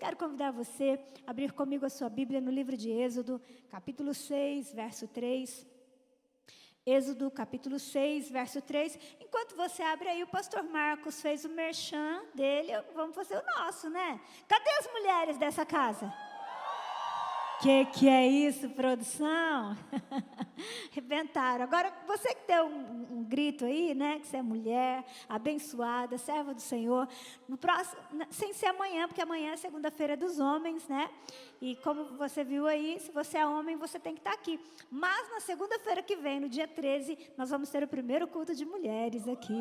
quero convidar você a abrir comigo a sua Bíblia no livro de Êxodo, capítulo 6, verso 3. Êxodo, capítulo 6, verso 3. Enquanto você abre aí, o pastor Marcos fez o merchan dele, vamos fazer o nosso, né? Cadê as mulheres dessa casa? Que é isso, produção? Arrebentaram. Agora, você que deu um grito aí, né? Que você é mulher, abençoada, serva do Senhor. No próximo, sem ser amanhã, porque amanhã é segunda-feira dos homens, né? E como você viu aí, se você é homem, você tem que estar aqui. Mas na segunda-feira que vem, no dia 13, nós vamos ter o primeiro culto de mulheres aqui.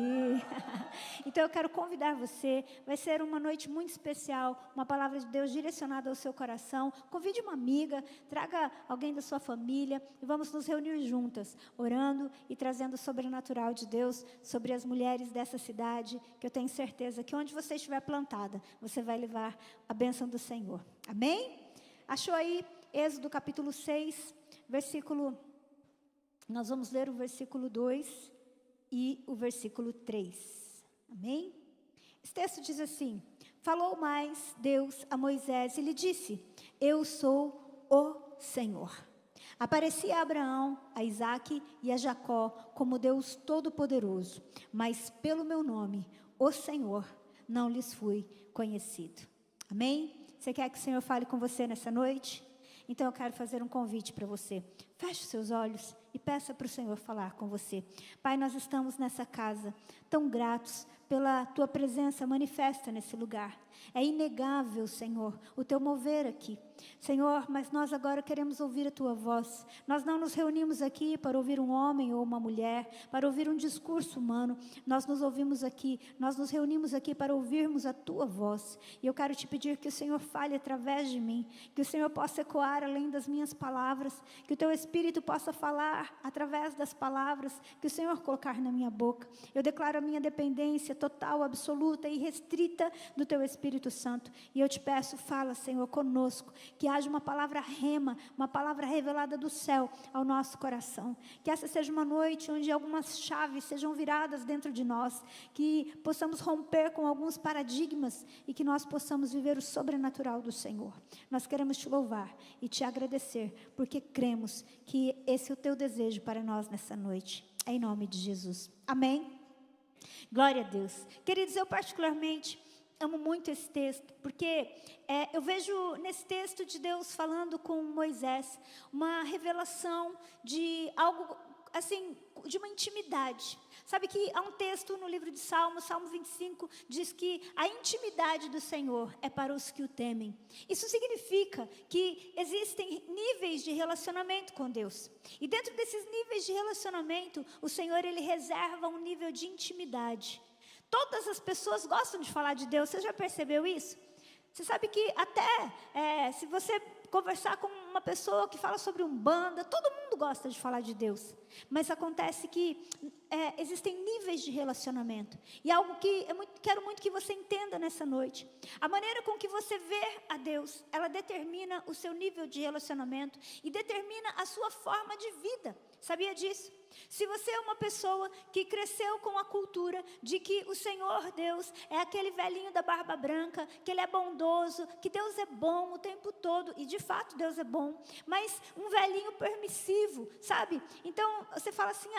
Então eu quero convidar você. Vai ser uma noite muito especial, uma palavra de Deus direcionada ao seu coração. Convide uma amiga, traga alguém da sua família e vamos nos reunir juntas, orando e trazendo o sobrenatural de Deus sobre as mulheres dessa cidade, que eu tenho certeza que onde você estiver plantada, você vai levar a bênção do Senhor. Amém? Achou aí Êxodo capítulo 6, versículo... Nós vamos ler o versículo 2 e o versículo 3. Amém? Esse texto diz assim: falou mais Deus a Moisés e lhe disse: eu sou o Senhor. Apareci a Abraão, a Isaque e a Jacó como Deus Todo-Poderoso, mas pelo meu nome, o Senhor, não lhes fui conhecido. Amém? Você quer que o Senhor fale com você nessa noite? Então eu quero fazer um convite para você. Feche os seus olhos e peça para o Senhor falar com você. Pai, nós estamos nessa casa tão gratos pela Tua presença manifesta nesse lugar. É inegável, Senhor, o Teu mover aqui. Senhor, mas nós agora queremos ouvir a Tua voz. Nós não nos reunimos aqui para ouvir um homem ou uma mulher, para ouvir um discurso humano. Nós nos reunimos aqui para ouvirmos a Tua voz. E eu quero te pedir que o Senhor fale através de mim, que o Senhor possa ecoar além das minhas palavras, que o Teu Espírito possa falar através das palavras que o Senhor colocar na minha boca. Eu declaro a minha dependência total, absoluta e restrita do Teu Espírito Santo. E eu te peço, fala, Senhor, conosco, que haja uma palavra rema, uma palavra revelada do céu ao nosso coração. Que essa seja uma noite onde algumas chaves sejam viradas dentro de nós, que possamos romper com alguns paradigmas e que nós possamos viver o sobrenatural do Senhor. Nós queremos te louvar e te agradecer, porque cremos que esse é o Teu desejo para nós nessa noite. Em nome de Jesus. Amém? Glória a Deus. Queridos, eu particularmente amo muito esse texto, porque eu vejo nesse texto de Deus falando com Moisés, uma revelação de algo, assim, de uma intimidade. Sabe que há um texto no livro de Salmos, Salmo 25, diz que a intimidade do Senhor é para os que o temem. Isso significa que existem níveis de relacionamento com Deus. E dentro desses níveis de relacionamento, o Senhor, Ele reserva um nível de intimidade. Todas as pessoas gostam de falar de Deus, você já percebeu isso? Você sabe que até se você conversar com uma pessoa que fala sobre Umbanda, todo mundo gosta de falar de Deus. Mas acontece que existem níveis de relacionamento. E algo que quero muito que você entenda nessa noite. A maneira com que você vê a Deus, ela determina o seu nível de relacionamento e determina a sua forma de vida. Sabia disso? Se você é uma pessoa que cresceu com a cultura de que o Senhor Deus é aquele velhinho da barba branca, que Ele é bondoso, que Deus é bom o tempo todo, e de fato Deus é bom, mas um velhinho permissivo, sabe? Então você fala assim,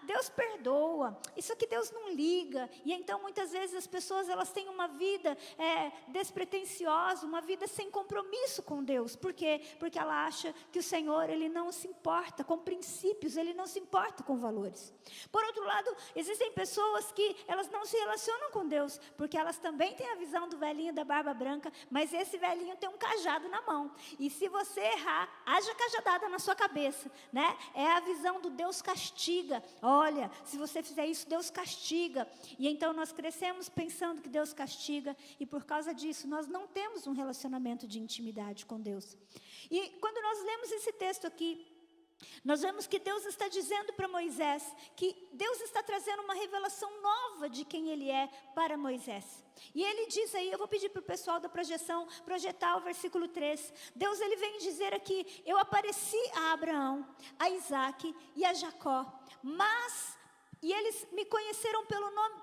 Deus perdoa, isso aqui Deus não liga, e então muitas vezes as pessoas elas têm uma vida despretensiosa, uma vida sem compromisso com Deus. Por quê? Porque ela acha que o Senhor, Ele não se importa com princípios, Ele não se importa com valores. Por outro lado, existem pessoas que elas não se relacionam com Deus, porque elas também têm a visão do velhinho da barba branca, mas esse velhinho tem um cajado na mão, e se você errar, haja cajadada na sua cabeça, né? É a visão do Deus castiga. Olha, se você fizer isso, Deus castiga. E então nós crescemos pensando que Deus castiga, e por causa disso, nós não temos um relacionamento de intimidade com Deus. E quando nós lemos esse texto aqui, nós vemos que Deus está dizendo para Moisés, que Deus está trazendo uma revelação nova de quem Ele é para Moisés. E Ele diz aí, eu vou pedir para o pessoal da projeção projetar o versículo 3. Deus, Ele vem dizer aqui, eu apareci a Abraão, a Isaque e a Jacó, e eles me conheceram pelo nome,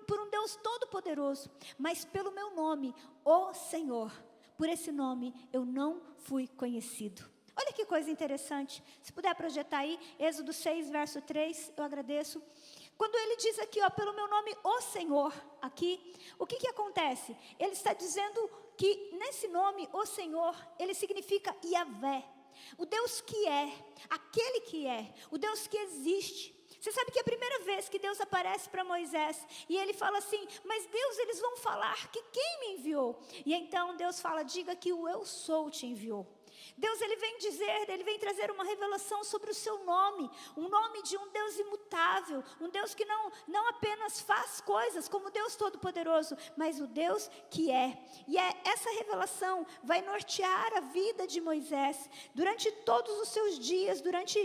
por um Deus todo-poderoso, mas pelo meu nome, o Senhor. por esse nome eu não fui conhecido. Olha que coisa interessante. Se puder projetar aí, Êxodo 6, verso 3, eu agradeço. Quando ele diz aqui, ó, pelo meu nome, o Senhor, aqui, o que acontece? Ele está dizendo que nesse nome, o Senhor, ele significa Yahvé, o Deus que é, aquele que é, o Deus que existe. Você sabe que é a primeira vez que Deus aparece para Moisés, e ele fala assim, mas Deus, eles vão falar que quem me enviou? E então Deus fala, diga que o eu sou te enviou. Deus, ele vem dizer, ele vem trazer uma revelação sobre o seu nome, um nome de um Deus imutável, um Deus que não apenas faz coisas como Deus Todo-Poderoso, mas o Deus que é. E essa revelação vai nortear a vida de Moisés, durante todos os seus dias, durante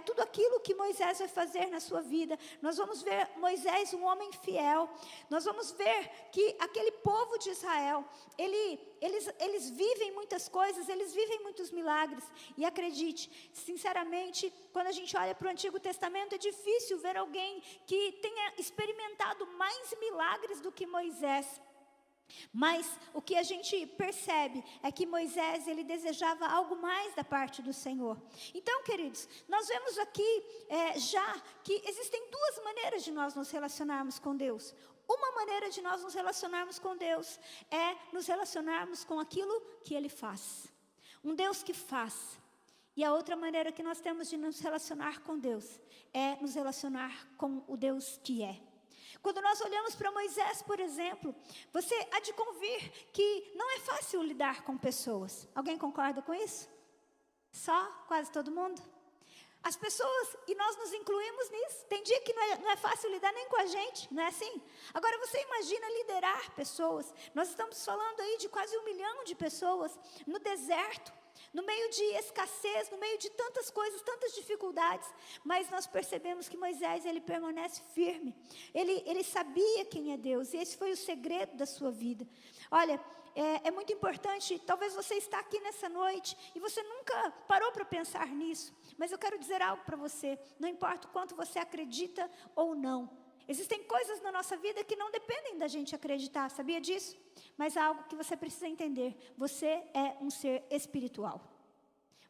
tudo aquilo que Moisés vai fazer na sua vida. Nós vamos ver Moisés um homem fiel, nós vamos ver que aquele povo de Israel, eles vivem muitas coisas, eles vivem muitos milagres, e acredite, sinceramente, quando a gente olha para o Antigo Testamento, é difícil ver alguém que tenha experimentado mais milagres do que Moisés. Mas o que a gente percebe é que Moisés, ele desejava algo mais da parte do Senhor. Então, queridos, nós vemos aqui já que existem duas maneiras de nós nos relacionarmos com Deus. Uma maneira de nós nos relacionarmos com Deus é nos relacionarmos com aquilo que Ele faz. Um Deus que faz. E a outra maneira que nós temos de nos relacionar com Deus é nos relacionar com o Deus que é. Quando nós olhamos para Moisés, por exemplo, você há de convir que não é fácil lidar com pessoas. Alguém concorda com isso? Só? Quase todo mundo? As pessoas, e nós nos incluímos nisso, tem dia que não é fácil lidar nem com a gente, não é assim? Agora você imagina liderar pessoas, nós estamos falando aí de quase 1 milhão de pessoas no deserto, no meio de escassez, no meio de tantas coisas, tantas dificuldades, mas nós percebemos que Moisés, ele permanece firme, ele sabia quem é Deus, e esse foi o segredo da sua vida. Olha, é muito importante, talvez você está aqui nessa noite, e você nunca parou para pensar nisso, mas eu quero dizer algo para você, não importa o quanto você acredita ou não, existem coisas na nossa vida que não dependem da gente acreditar, sabia disso? Mas há algo que você precisa entender, você é um ser espiritual.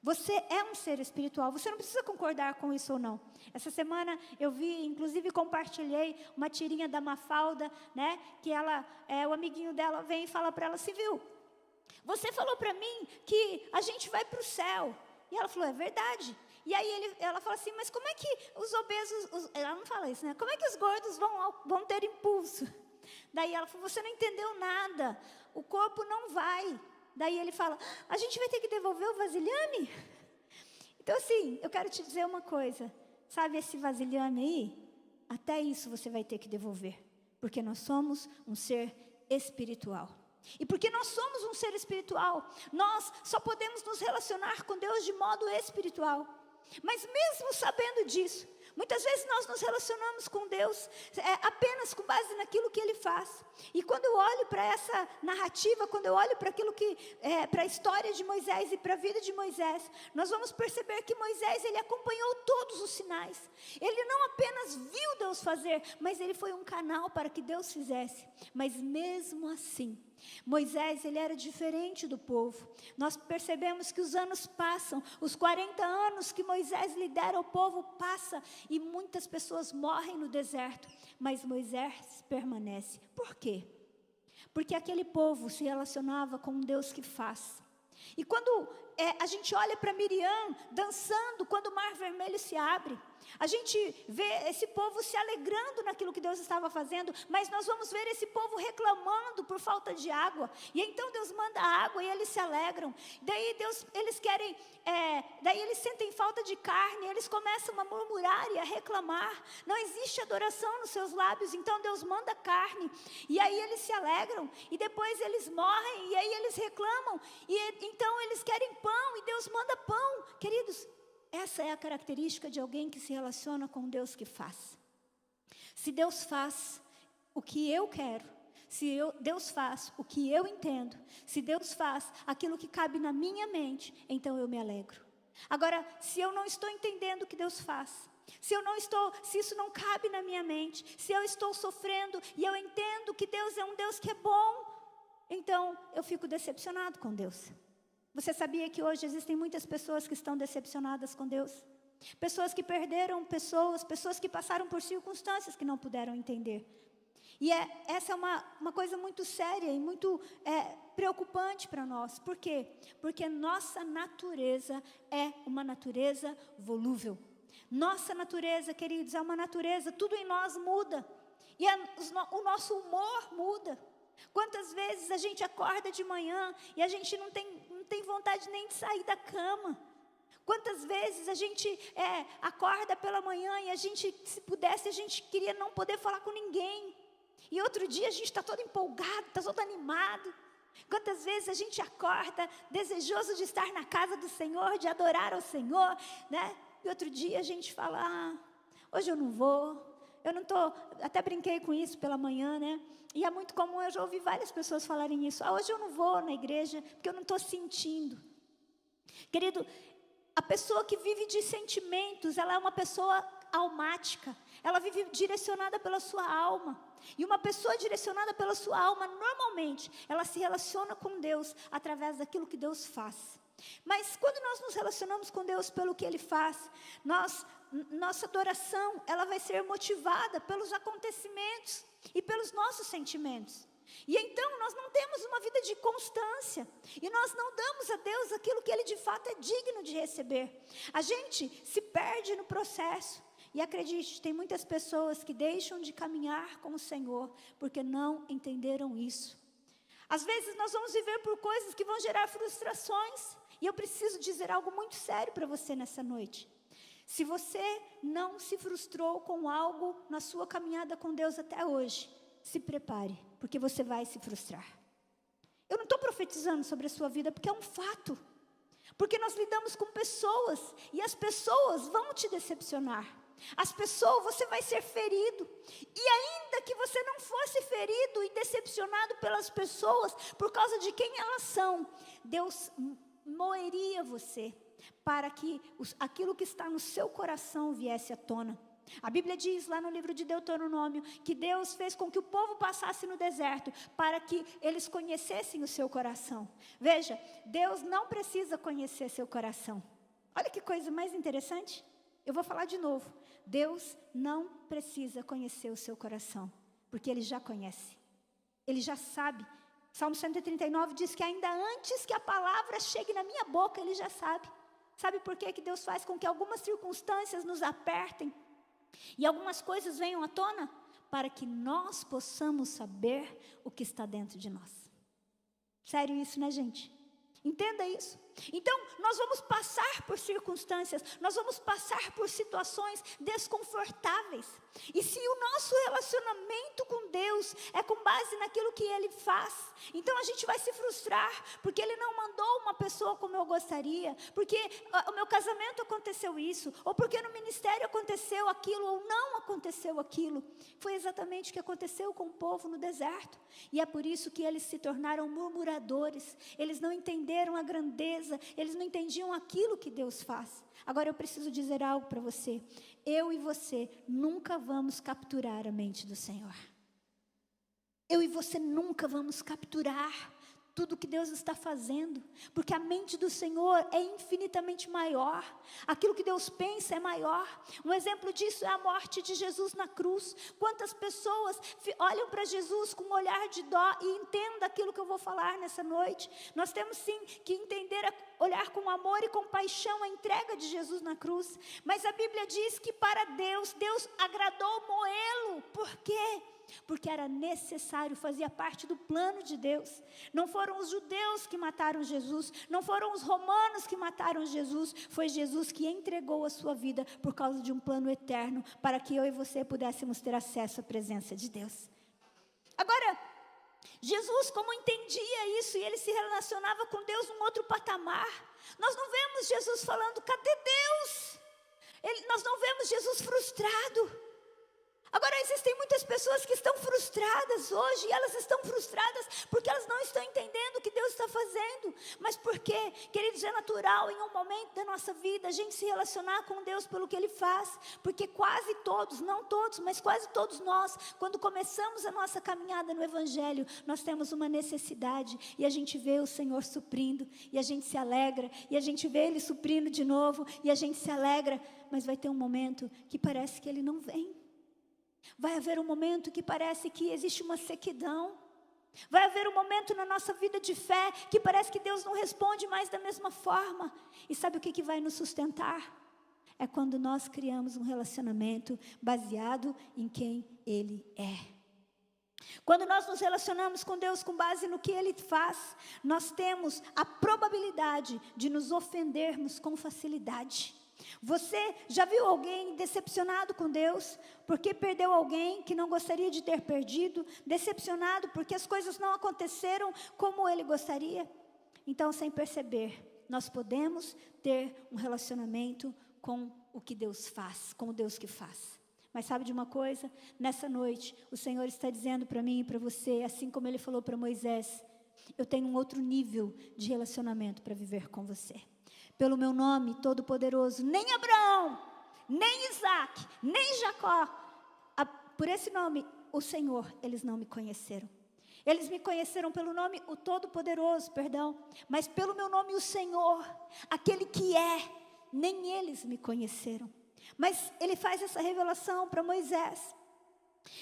Você é um ser espiritual, você não precisa concordar com isso ou não. Essa semana eu vi, inclusive compartilhei uma tirinha da Mafalda, né? Que o amiguinho dela vem e fala para ela assim, viu? Você falou para mim que a gente vai para o céu. E ela falou, é verdade. E aí ela fala assim, mas como é que os obesos, ela não fala isso, né? Como é que os gordos vão ter impulso? Daí ela falou, você não entendeu nada, o corpo não vai. Daí ele fala, a gente vai ter que devolver o vasilhame? Então assim, eu quero te dizer uma coisa, sabe esse vasilhame aí? Até isso você vai ter que devolver, porque nós somos um ser espiritual. E porque nós somos um ser espiritual, nós só podemos nos relacionar com Deus de modo espiritual. Mas mesmo sabendo disso, muitas vezes nós nos relacionamos com Deus apenas com base naquilo que Ele faz. E quando eu olho para essa narrativa, quando eu olho para aquilo para a história de Moisés e para a vida de Moisés, nós vamos perceber que Moisés, ele acompanhou todos os sinais. Ele não apenas viu Deus fazer, mas ele foi um canal para que Deus fizesse. Mas mesmo assim, Moisés, ele era diferente do povo. Nós percebemos que os anos passam, os 40 anos que Moisés lidera o povo passa, e muitas pessoas morrem no deserto, mas Moisés permanece. Por quê? Porque aquele povo se relacionava com um Deus que faz. E quando a gente olha para Miriam dançando, quando o mar vermelho se abre, a gente vê esse povo se alegrando naquilo que Deus estava fazendo, mas nós vamos ver esse povo reclamando por falta de água, e então Deus manda água e eles se alegram. Daí daí eles sentem falta de carne, eles começam a murmurar e a reclamar, não existe adoração nos seus lábios, então Deus manda carne, e aí eles se alegram, e depois eles morrem, e aí eles reclamam, e então eles querem pão, e Deus manda pão. Queridos, essa é a característica de alguém que se relaciona com Deus que faz. Se Deus faz o que eu quero, Deus faz o que eu entendo, se Deus faz aquilo que cabe na minha mente, então eu me alegro. Agora, se eu não estou entendendo o que Deus faz, se isso não cabe na minha mente, se eu estou sofrendo e eu entendo que Deus é um Deus que é bom, então eu fico decepcionado com Deus. Você sabia que hoje existem muitas pessoas que estão decepcionadas com Deus? Pessoas que perderam pessoas que passaram por circunstâncias que não puderam entender. E essa é uma coisa muito séria e muito preocupante para nós. Por quê? Porque nossa natureza é uma natureza volúvel. Nossa natureza, queridos, é uma natureza, tudo em nós muda. E o nosso humor muda. Quantas vezes a gente acorda de manhã e a gente não tem vontade nem de sair da cama? Quantas vezes a gente acorda pela manhã e a gente, se pudesse, a gente queria não poder falar com ninguém. E outro dia a gente está todo empolgado, está todo animado. Quantas vezes a gente acorda desejoso de estar na casa do Senhor, de adorar ao Senhor, né? E outro dia a gente fala, hoje eu não vou, eu não estou, até brinquei com isso pela manhã, né? E é muito comum, eu já ouvi várias pessoas falarem isso, hoje eu não vou na igreja, porque eu não estou sentindo. Querido, a pessoa que vive de sentimentos, ela é uma pessoa almática, ela vive direcionada pela sua alma. E uma pessoa direcionada pela sua alma, normalmente, ela se relaciona com Deus através daquilo que Deus faz. Mas quando nós nos relacionamos com Deus pelo que Ele faz, nossa adoração, ela vai ser motivada pelos acontecimentos e pelos nossos sentimentos. E então nós não temos uma vida de constância, e nós não damos a Deus aquilo que Ele de fato é digno de receber. A gente se perde no processo. E acredite, tem muitas pessoas que deixam de caminhar com o Senhor, porque não entenderam isso. Às vezes nós vamos viver por coisas que vão gerar frustrações. E eu preciso dizer algo muito sério para você nessa noite. Se você não se frustrou com algo na sua caminhada com Deus até hoje, se prepare, porque você vai se frustrar. Eu não estou profetizando sobre a sua vida, porque é um fato. Porque nós lidamos com pessoas, e as pessoas vão te decepcionar. As pessoas, você vai ser ferido. E ainda que você não fosse ferido e decepcionado pelas pessoas, por causa de quem elas são, Deus moeria você, para que aquilo que está no seu coração viesse à tona. A Bíblia diz lá no livro de Deuteronômio, que Deus fez com que o povo passasse no deserto, para que eles conhecessem o seu coração. Veja, Deus não precisa conhecer seu coração. Olha que coisa mais interessante. Eu vou falar de novo. Deus não precisa conhecer o seu coração, porque Ele já conhece. Ele já sabe. Salmo 139 diz que ainda antes que a palavra chegue na minha boca, Ele já sabe. Sabe por quê que Deus faz com que algumas circunstâncias nos apertem e algumas coisas venham à tona? Para que nós possamos saber o que está dentro de nós. Sério isso, né, gente? Entenda isso. Então, nós vamos passar por circunstâncias, nós vamos passar por situações desconfortáveis. E se o nosso relacionamento com Deus é com base naquilo que Ele faz, então a gente vai se frustrar, porque Ele não mandou uma pessoa como eu gostaria, porque o meu casamento aconteceu isso, ou porque no ministério aconteceu aquilo, ou não aconteceu aquilo. Foi exatamente o que aconteceu com o povo no deserto. E é por isso que eles se tornaram murmuradores, eles não entenderam a grandeza, eles não entendiam aquilo que Deus faz. Agora eu preciso dizer algo para você. Eu e você nunca vamos capturar a mente do Senhor. Eu e você nunca vamos capturar tudo que Deus está fazendo, porque a mente do Senhor é infinitamente maior. Aquilo que Deus pensa é maior. Um exemplo disso é a morte de Jesus na cruz. Quantas pessoas olham para Jesus com um olhar de dó e entendam aquilo que eu vou falar nessa noite. Nós temos sim que entender, olhar com amor e compaixão a entrega de Jesus na cruz. Mas a Bíblia diz que para Deus agradou moê-lo. Por quê? Porque era necessário, fazia parte do plano de Deus. Não foram os judeus que mataram Jesus, não foram os romanos que mataram Jesus, foi Jesus que entregou a sua vida por causa de um plano eterno, para que eu e você pudéssemos ter acesso à presença de Deus. Agora, Jesus, como entendia isso, e ele se relacionava com Deus num outro patamar, nós não vemos Jesus falando, cadê Deus? Nós não vemos Jesus frustrado. Agora, existem muitas pessoas que estão frustradas hoje, e elas estão frustradas porque elas não estão entendendo o que Deus está fazendo. Mas por quê? Queridos, é natural em um momento da nossa vida a gente se relacionar com Deus pelo que Ele faz, porque quase todos, não todos, mas quase todos nós, quando começamos a nossa caminhada no Evangelho, nós temos uma necessidade, e a gente vê o Senhor suprindo, e a gente se alegra, e a gente vê Ele suprindo de novo, e a gente se alegra, mas vai ter um momento que parece que Ele não vem. Vai haver um momento que parece que existe uma sequidão. Vai haver um momento na nossa vida de fé que parece que Deus não responde mais da mesma forma. E sabe o que vai nos sustentar? É quando nós criamos um relacionamento baseado em quem Ele é. Quando nós nos relacionamos com Deus com base no que Ele faz, nós temos a probabilidade de nos ofendermos com facilidade. Você já viu alguém decepcionado com Deus, porque perdeu alguém que não gostaria de ter perdido, decepcionado porque as coisas não aconteceram como ele gostaria? Então, sem perceber, nós podemos ter um relacionamento com o que Deus faz, com o Deus que faz. Mas sabe de uma coisa? Nessa noite, o Senhor está dizendo para mim e para você, assim como Ele falou para Moisés, eu tenho um outro nível de relacionamento para viver com você. Pelo meu nome todo-poderoso, nem Abraão, nem Isaac, nem Jacó, por esse nome, o Senhor, eles não me conheceram. Eles me conheceram pelo nome, o Todo-Poderoso, mas pelo meu nome, o Senhor, aquele que é, nem eles me conheceram. Mas Ele faz essa revelação para Moisés.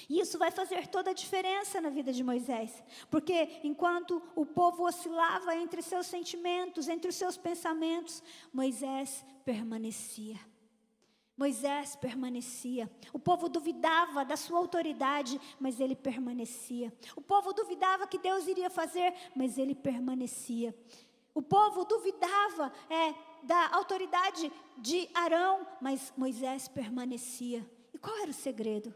E isso vai fazer toda a diferença na vida de Moisés, porque enquanto o povo oscilava entre seus sentimentos, entre os seus pensamentos, Moisés permanecia. Moisés permanecia. O povo duvidava da sua autoridade, mas ele permanecia. O povo duvidava que Deus iria fazer, mas ele permanecia. O povo duvidava da autoridade de Arão, mas Moisés permanecia. E qual era o segredo?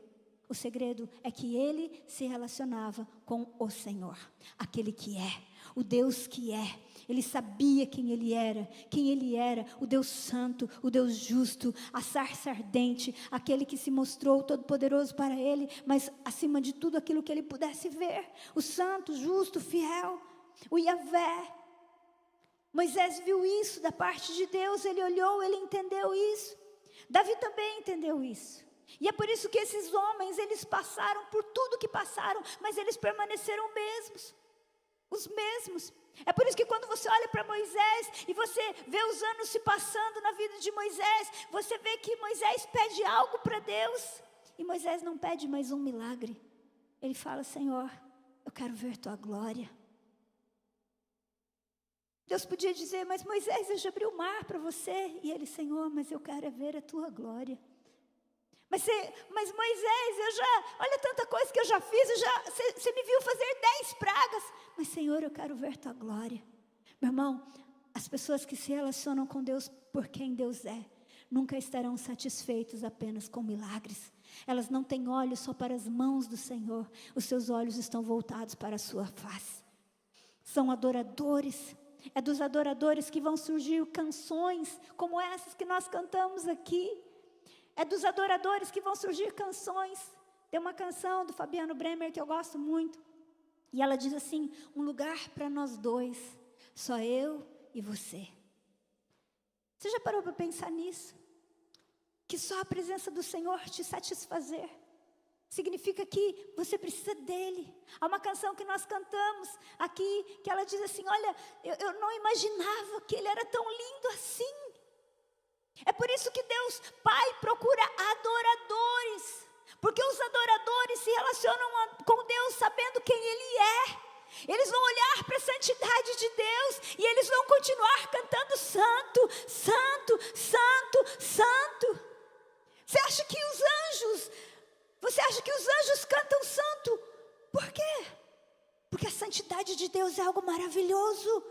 O segredo é que ele se relacionava com o Senhor, aquele que é, o Deus que é. Ele sabia quem ele era, o Deus santo, o Deus justo, a sarça ardente, aquele que se mostrou todo-poderoso para ele, mas acima de tudo aquilo que ele pudesse ver, o santo, justo, fiel, o Yahvé. Moisés viu isso da parte de Deus, ele olhou, ele entendeu isso. Davi também entendeu isso. E é por isso que esses homens, eles passaram por tudo que passaram, mas eles permaneceram os mesmos. É por isso que quando você olha para Moisés e você vê os anos se passando na vida de Moisés, você vê que Moisés pede algo para Deus, e Moisés não pede mais um milagre. Ele fala: Senhor, eu quero ver tua glória. Deus podia dizer: mas Moisés, eu já abri o mar para você. E ele: Senhor, mas eu quero ver a tua glória. Mas Moisés, olha tanta coisa que eu já fiz, você me viu fazer 10 pragas. Mas Senhor, eu quero ver tua glória. Meu irmão, as pessoas que se relacionam com Deus por quem Deus é, nunca estarão satisfeitos apenas com milagres. Elas não têm olhos só para as mãos do Senhor, os seus olhos estão voltados para a sua face. São adoradores. É dos adoradores que vão surgir canções como essas que nós cantamos aqui. É dos adoradores que vão surgir canções. Tem uma canção do Fabiano Bremer que eu gosto muito. E ela diz assim: um lugar para nós dois, só eu e você. Você já parou para pensar nisso? Que só a presença do Senhor te satisfazer significa que você precisa dEle. Há uma canção que nós cantamos aqui, que ela diz assim: olha, eu não imaginava que Ele era tão lindo assim. É por isso que Deus Pai procura adoradores, porque os adoradores se relacionam com Deus sabendo quem Ele é. Eles vão olhar para a santidade de Deus e eles vão continuar cantando santo, santo, santo, santo. Você acha que os anjos cantam santo? Por quê? Porque a santidade de Deus é algo maravilhoso.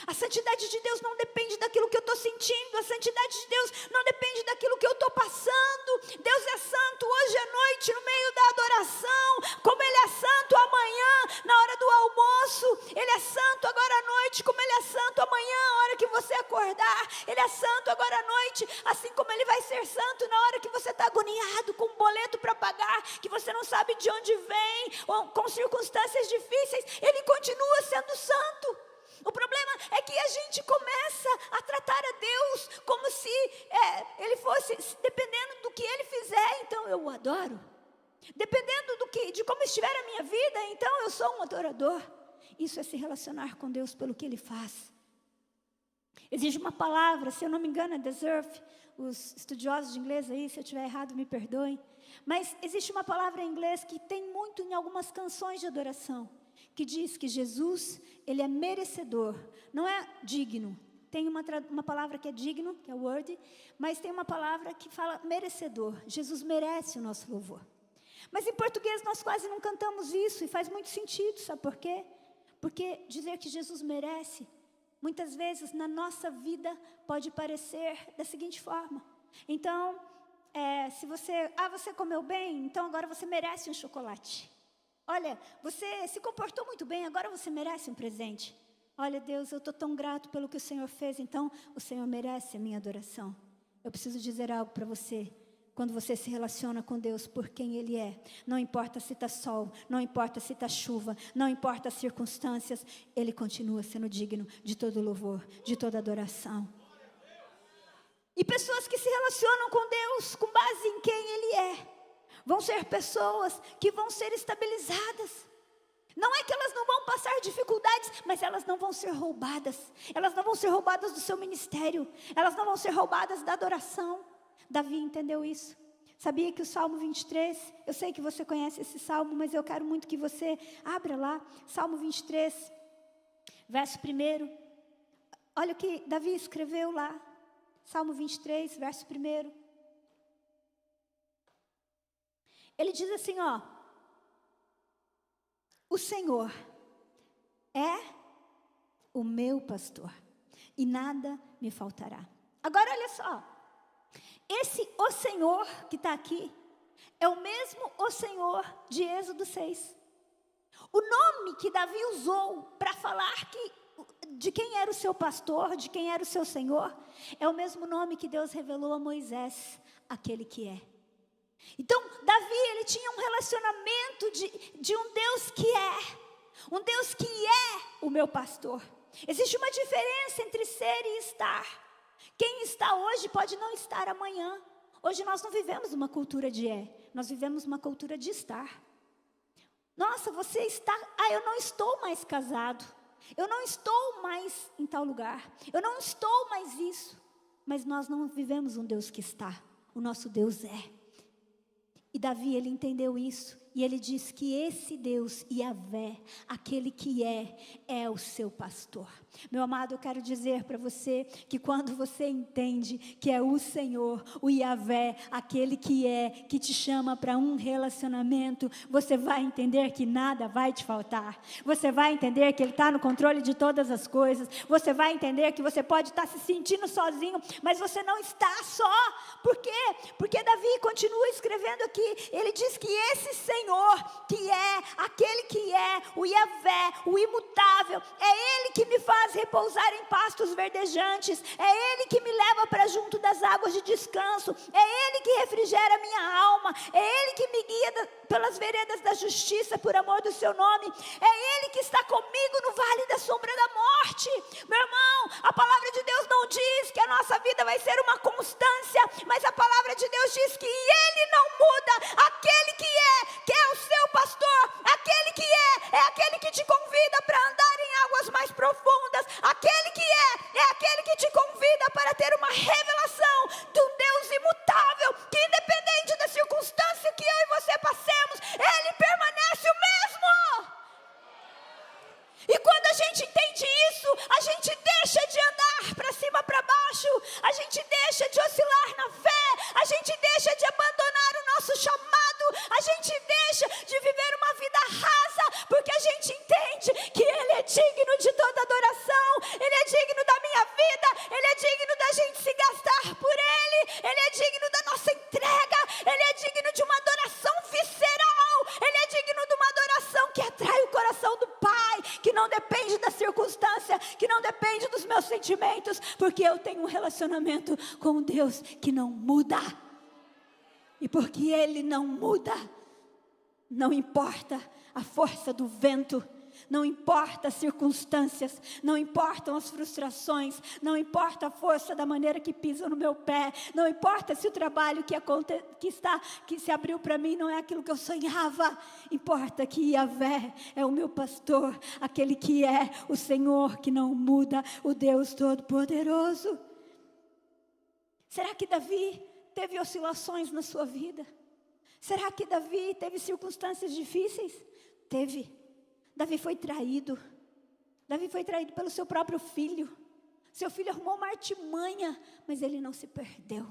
A santidade de Deus não depende daquilo que eu estou sentindo. A santidade de Deus não depende daquilo que eu estou passando. Deus é santo hoje à noite no meio da adoração, como Ele é santo amanhã na hora do almoço. Ele é santo agora à noite, como Ele é santo amanhã, a hora que você acordar. acordar. Ele é santo agora à noite, assim como Ele vai ser santo na hora que você está agoniado, com um boleto para pagar, que você não sabe de onde vem, ou com circunstâncias difíceis. Ele continua sendo santo. O problema é que a gente começa a tratar a Deus como se Ele fosse, dependendo do que Ele fizer, então eu o adoro. Dependendo de como estiver a minha vida, então eu sou um adorador. Isso é se relacionar com Deus pelo que Ele faz. Existe uma palavra, se eu não me engano é deserve. Os estudiosos de inglês aí, se eu estiver errado, me perdoem. Mas existe uma palavra em inglês que tem muito em algumas canções de adoração, que diz que Jesus, Ele é merecedor, não é digno. Tem uma palavra que é digno, que é worthy, mas tem uma palavra que fala merecedor. Jesus merece o nosso louvor. Mas em português nós quase não cantamos isso, e faz muito sentido, sabe por quê? Porque dizer que Jesus merece, muitas vezes na nossa vida pode parecer da seguinte forma. Então, se você comeu bem, então agora você merece um chocolate. Olha, você se comportou muito bem, agora você merece um presente. Olha, Deus, eu estou tão grato pelo que o Senhor fez, então o Senhor merece a minha adoração. Eu preciso dizer algo para você. Quando você se relaciona com Deus por quem Ele é, não importa se está sol, não importa se está chuva, não importa as circunstâncias, Ele continua sendo digno de todo louvor, de toda adoração. E pessoas que se relacionam com Deus com base em quem Ele é, vão ser pessoas que vão ser estabilizadas. Não é que elas não vão passar dificuldades, mas elas não vão ser roubadas. Elas não vão ser roubadas do seu ministério, elas não vão ser roubadas da adoração. Davi entendeu isso. Sabia que o Salmo 23, eu sei que você conhece esse Salmo, mas eu quero muito que você abra lá, Salmo 23, verso 1. Olha o que Davi escreveu lá, Salmo 23, verso 1. Ele diz assim, o Senhor é o meu pastor, e nada me faltará. Agora olha só. Esse o Senhor que está aqui é o mesmo o Senhor de Êxodo 6. O nome que Davi usou para falar de quem era o seu pastor, de quem era o seu Senhor, é o mesmo nome que Deus revelou a Moisés, aquele que é. Então, Davi, ele tinha um relacionamento de um Deus que é o meu pastor. Existe uma diferença entre ser e estar. Quem está hoje pode não estar amanhã. Hoje nós não vivemos uma cultura de nós vivemos uma cultura de estar. Nossa, você está, eu não estou mais casado, eu não estou mais em tal lugar, eu não estou mais isso. Mas nós não vivemos um Deus que está, o nosso Deus é. E Davi, ele entendeu isso, e ele diz que esse Deus, Yahvé, aquele que é o seu pastor. Meu amado, eu quero dizer para você que quando você entende que é o Senhor, o Yahvé, aquele que te chama para um relacionamento, você vai entender que nada vai te faltar. Você vai entender que Ele está no controle de todas as coisas. Você vai entender que você pode estar se sentindo sozinho, mas você não está só. Por quê? Porque Davi continua escrevendo aqui, ele diz que esse Senhor, que é aquele que é o Yahvé, o imutável, é Ele que me faz repousar em pastos verdejantes, é Ele que me leva para junto das águas de descanso, é Ele que refrigera a minha alma, é Ele que me guia pelas veredas da justiça por amor do seu nome, é Ele que está comigo no vale da sombra da morte. Meu irmão, a palavra de Deus não diz que a nossa vida vai ser uma constância, mas a palavra de Deus diz que Ele não muda, aquele que é o seu pastor, aquele que é aquele que te convida para andar em águas mais profundas, aquele que é aquele que te convida para ter uma revelação de um Deus imutável, que independente da circunstância que eu e você passemos, Ele permanece o mesmo. E quando a gente entende isso, a gente deixa de andar para cima, para baixo, a gente deixa de oscilar na fé, a gente deixa de abandonar o nosso chamado, a gente deixa de viver uma vida rasa, porque a gente entende que Ele é digno de toda adoração, Ele é digno da minha vida, Ele é digno da gente se gastar por Ele é digno da nossa entrega, Ele é digno de uma adoração visceral, Ele é digno de uma adoração que atrai o coração do Pai, que não depende da circunstância, que não depende dos meus sentimentos, porque eu tenho um relacionamento com um Deus que não muda. E porque Ele não muda, não importa a força do vento, não importa as circunstâncias, não importam as frustrações, não importa a força da maneira que pisam no meu pé, não importa se o trabalho que se abriu para mim não é aquilo que eu sonhava, importa que Yahvé é o meu pastor, aquele que é o Senhor que não muda, o Deus Todo-Poderoso. Será que Davi teve oscilações na sua vida? Será que Davi teve circunstâncias difíceis? Teve. Davi foi traído. Davi foi traído pelo seu próprio filho. Seu filho arrumou uma artimanha, mas ele não se perdeu.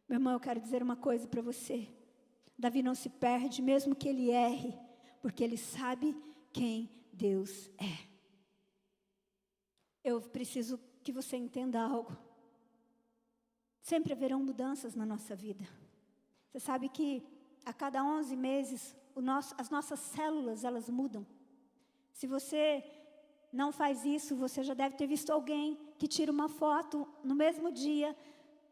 Meu irmão, eu quero dizer uma coisa para você. Davi não se perde, mesmo que ele erre, porque ele sabe quem Deus é. Eu preciso que você entenda algo. Sempre haverão mudanças na nossa vida. Você sabe que a cada 11 meses, as nossas células, elas mudam. Se você não faz isso, você já deve ter visto alguém que tira uma foto no mesmo dia,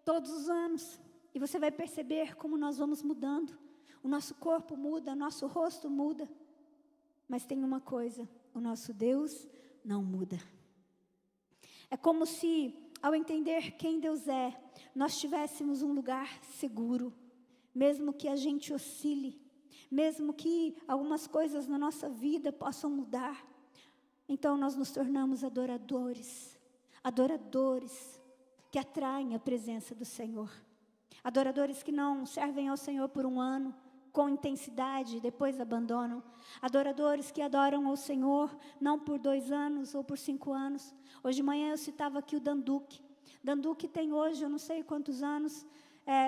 todos os anos. E você vai perceber como nós vamos mudando. O nosso corpo muda, o nosso rosto muda. Mas tem uma coisa, o nosso Deus não muda. É como se, ao entender quem Deus é, nós tivéssemos um lugar seguro. Mesmo que a gente oscile, mesmo que algumas coisas na nossa vida possam mudar, então nós nos tornamos adoradores que atraem a presença do Senhor, adoradores que não servem ao Senhor por um ano, com intensidade, e depois abandonam, adoradores que adoram ao Senhor, não por 2 anos ou por 5 anos, hoje de manhã eu citava aqui o Danduque tem hoje, eu não sei quantos anos,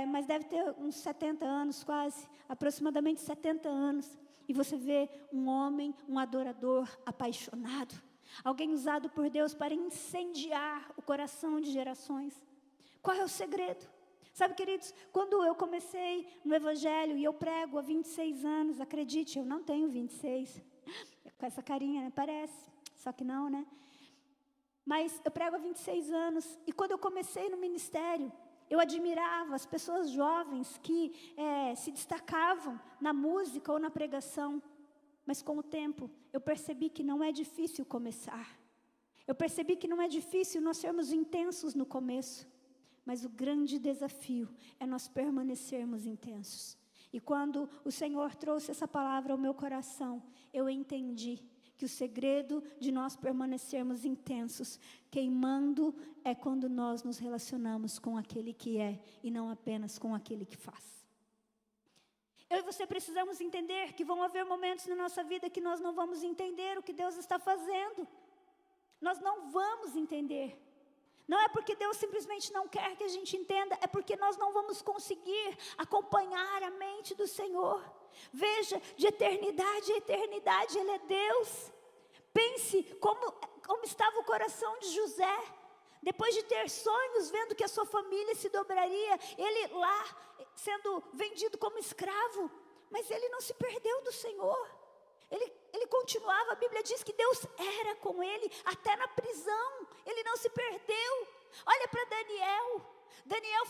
mas deve ter uns 70 anos quase, aproximadamente 70 anos. E você vê um homem, um adorador apaixonado. Alguém usado por Deus para incendiar o coração de gerações. Qual é o segredo? Sabe, queridos, quando eu comecei no Evangelho e eu prego há 26 anos, acredite, eu não tenho 26. Com essa carinha, né? Parece, só que não, né? Mas eu prego há 26 anos e quando eu comecei no ministério, eu admirava as pessoas jovens que se destacavam na música ou na pregação. Mas com o tempo, eu percebi que não é difícil começar. Eu percebi que não é difícil nós sermos intensos no começo. Mas o grande desafio é nós permanecermos intensos. E quando o Senhor trouxe essa palavra ao meu coração, eu entendi que o segredo de nós permanecermos intensos, queimando, é quando nós nos relacionamos com aquele que é e não apenas com aquele que faz. Eu e você precisamos entender que vão haver momentos na nossa vida que nós não vamos entender o que Deus está fazendo. Nós não vamos entender. Não é porque Deus simplesmente não quer que a gente entenda, é porque nós não vamos conseguir acompanhar a mente do Senhor. Veja, de eternidade a eternidade, Ele é Deus. Pense como estava o coração de José. Depois de ter sonhos, vendo que a sua família se dobraria, ele lá sendo vendido como escravo. Mas ele não se perdeu do Senhor. Ele continuava, a Bíblia diz que Deus era com ele, até na prisão. Ele não se perdeu. Olha para Daniel. Daniel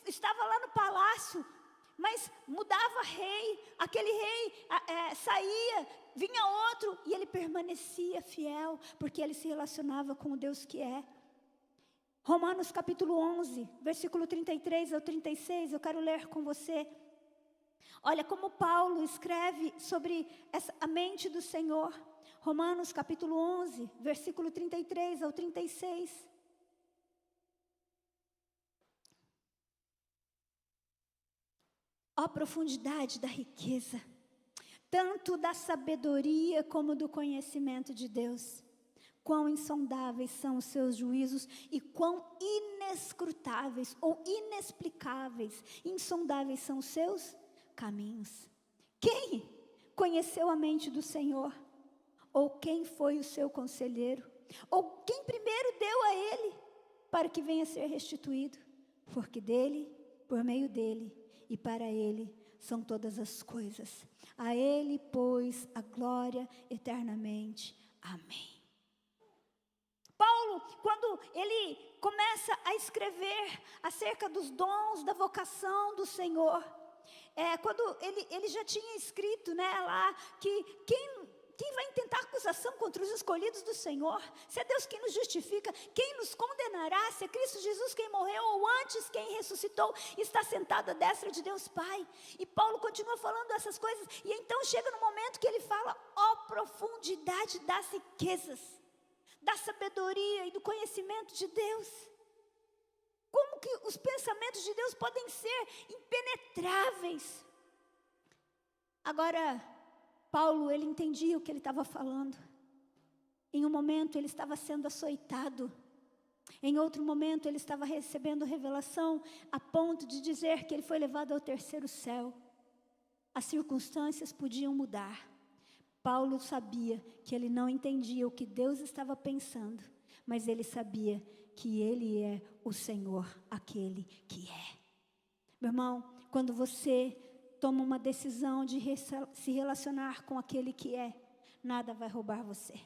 estava lá no palácio, mas mudava rei. Aquele rei saía, vinha outro, e ele permanecia fiel, porque ele se relacionava com o Deus que é. Romanos capítulo 11, versículo 33 ao 36, eu quero ler com você. Olha como Paulo escreve sobre a mente do Senhor. Romanos capítulo 11, versículo 33 ao 36. Ó profundidade da riqueza, tanto da sabedoria como do conhecimento de Deus. Quão insondáveis são os seus juízos e quão inescrutáveis ou inexplicáveis, insondáveis são os seus caminhos. Quem conheceu a mente do Senhor? Ou quem foi o seu conselheiro? Ou quem primeiro deu a ele para que venha a ser restituído? Porque dele, por meio dele e para ele são todas as coisas. A ele, pois, a glória eternamente. Amém. Paulo Paulo, quando ele começa a escrever acerca dos dons, da vocação do Senhor, quando ele já tinha escrito, né, lá, que quem vai intentar acusação contra os escolhidos do Senhor? Se é Deus quem nos justifica, quem nos condenará? Se é Cristo Jesus quem morreu, ou antes quem ressuscitou, está sentado à destra de Deus Pai. E Paulo continua falando essas coisas, e então chega no momento que ele fala, ó profundidade das riquezas, da sabedoria e do conhecimento de Deus. Como que os pensamentos de Deus podem ser impenetráveis? Agora, Paulo, ele entendia o que ele estava falando. Em um momento ele estava sendo açoitado. Em outro momento ele estava recebendo revelação a ponto de dizer que ele foi levado ao terceiro céu. As circunstâncias podiam mudar. Paulo sabia que ele não entendia o que Deus estava pensando, mas ele sabia que ele é o Senhor, aquele que é. Meu irmão, quando você toma uma decisão de se relacionar com aquele que é, nada vai roubar você.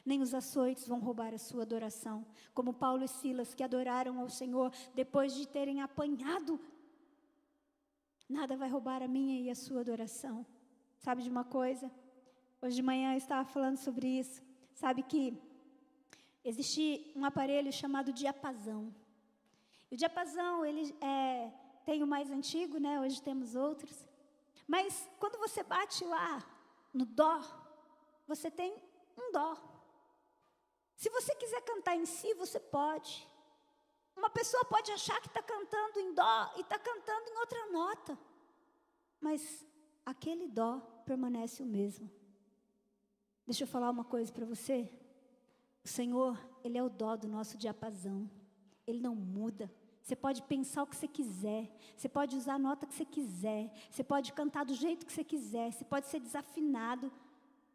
Nem os açoites vão roubar a sua adoração. Como Paulo e Silas, que adoraram ao Senhor depois de terem apanhado. Nada vai roubar a minha e a sua adoração. Sabe de uma coisa? Hoje de manhã eu estava falando sobre isso. Sabe que existe um aparelho chamado diapasão. E o diapasão, ele tem o mais antigo, né? Hoje temos outros. Mas quando você bate lá no dó, você tem um dó. Se você quiser cantar em si, você pode. Uma pessoa pode achar que está cantando em dó e está cantando em outra nota. Mas aquele dó permanece o mesmo. Deixa eu falar uma coisa para você. O Senhor, Ele é o dó do nosso diapasão. Ele não muda. Você pode pensar o que você quiser, você pode usar a nota que você quiser, você pode cantar do jeito que você quiser, você pode ser desafinado,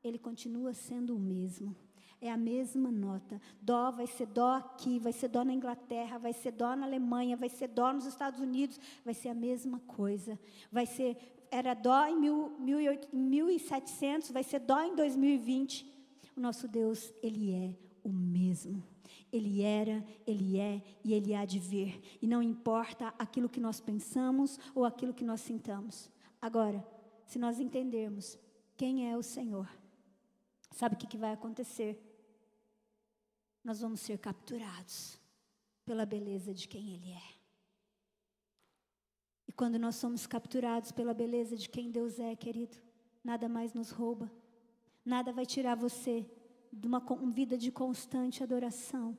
ele continua sendo o mesmo, é a mesma nota. Dó vai ser dó aqui, vai ser dó na Inglaterra, vai ser dó na Alemanha, vai ser dó nos Estados Unidos, vai ser a mesma coisa, era dó em 1700, vai ser dó em 2020, o nosso Deus, Ele é o mesmo. Ele era, Ele é e Ele há de vir. E não importa aquilo que nós pensamos ou aquilo que nós sintamos. Agora, se nós entendermos quem é o Senhor, sabe o que vai acontecer? Nós vamos ser capturados pela beleza de quem Ele é. E quando nós somos capturados pela beleza de quem Deus é, querido, nada mais nos rouba. Nada vai tirar você de uma vida de constante adoração,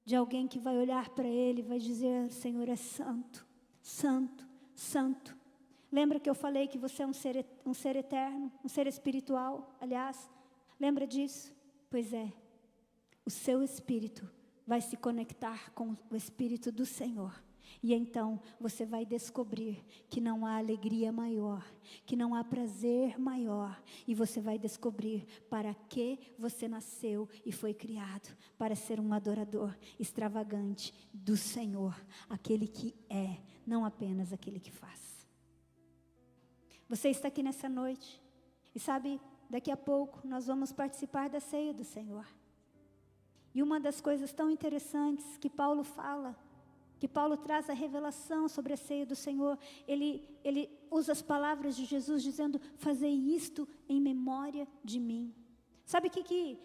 de alguém que vai olhar para Ele e vai dizer, Senhor é santo, santo, santo. Lembra que eu falei que você é um ser eterno, um ser espiritual, aliás, lembra disso? Pois é, o seu espírito vai se conectar com o Espírito do Senhor. E então você vai descobrir que não há alegria maior, que não há prazer maior. E você vai descobrir para que você nasceu e foi criado. Para ser um adorador extravagante do Senhor. Aquele que é, não apenas aquele que faz. Você está aqui nessa noite. E sabe, daqui a pouco nós vamos participar da ceia do Senhor. E uma das coisas tão interessantes que Paulo fala, que Paulo traz a revelação sobre a ceia do Senhor, ele usa as palavras de Jesus dizendo, fazei isto em memória de mim. Sabe o que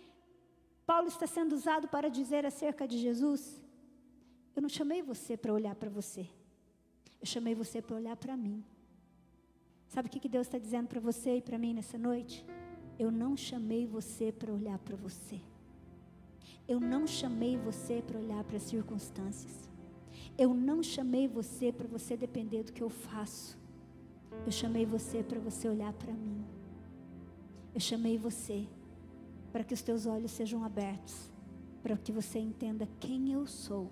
Paulo está sendo usado para dizer acerca de Jesus? Eu não chamei você para olhar para você, eu chamei você para olhar para mim. Sabe o que Deus está dizendo para você e para mim nessa noite? Eu não chamei você para olhar para você, eu não chamei você para olhar para as circunstâncias. Eu não chamei você para você depender do que eu faço. Eu chamei você para você olhar para mim. Eu chamei você para que os teus olhos sejam abertos, para que você entenda quem eu sou,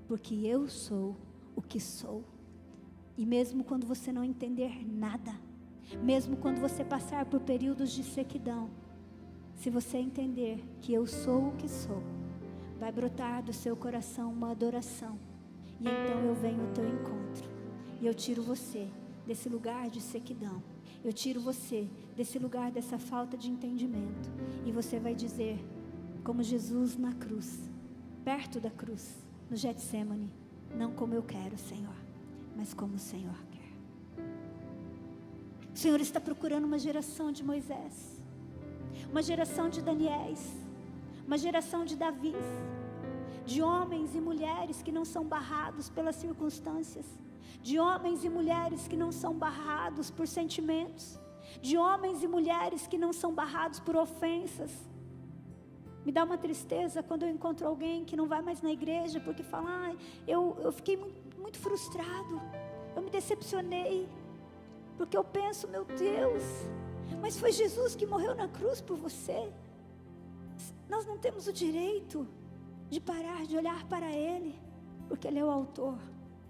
porque eu sou o que sou. E mesmo quando você não entender nada, mesmo quando você passar por períodos de sequidão, se você entender que eu sou o que sou, vai brotar do seu coração uma adoração. E então eu venho ao teu encontro. E eu tiro você desse lugar de sequidão. Eu tiro você desse lugar dessa falta de entendimento. E você vai dizer, como Jesus na cruz, perto da cruz, no Getsemane, não como eu quero, Senhor, mas como o Senhor quer. O Senhor está procurando uma geração de Moisés, uma geração de Daniéis, uma geração de Davis, de homens e mulheres que não são barrados pelas circunstâncias, de homens e mulheres que não são barrados por sentimentos, de homens e mulheres que não são barrados por ofensas. Me dá uma tristeza quando eu encontro alguém que não vai mais na igreja porque fala, eu fiquei muito frustrado, eu me decepcionei, porque eu penso, meu Deus, mas foi Jesus que morreu na cruz por você. Nós não temos o direito de parar de olhar para Ele, porque Ele é o autor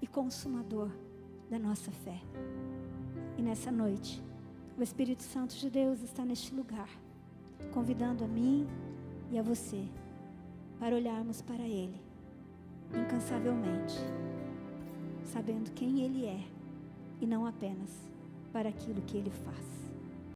e consumador da nossa fé. E nessa noite, o Espírito Santo de Deus está neste lugar, convidando a mim e a você para olharmos para Ele incansavelmente, sabendo quem Ele é e não apenas para aquilo que Ele faz.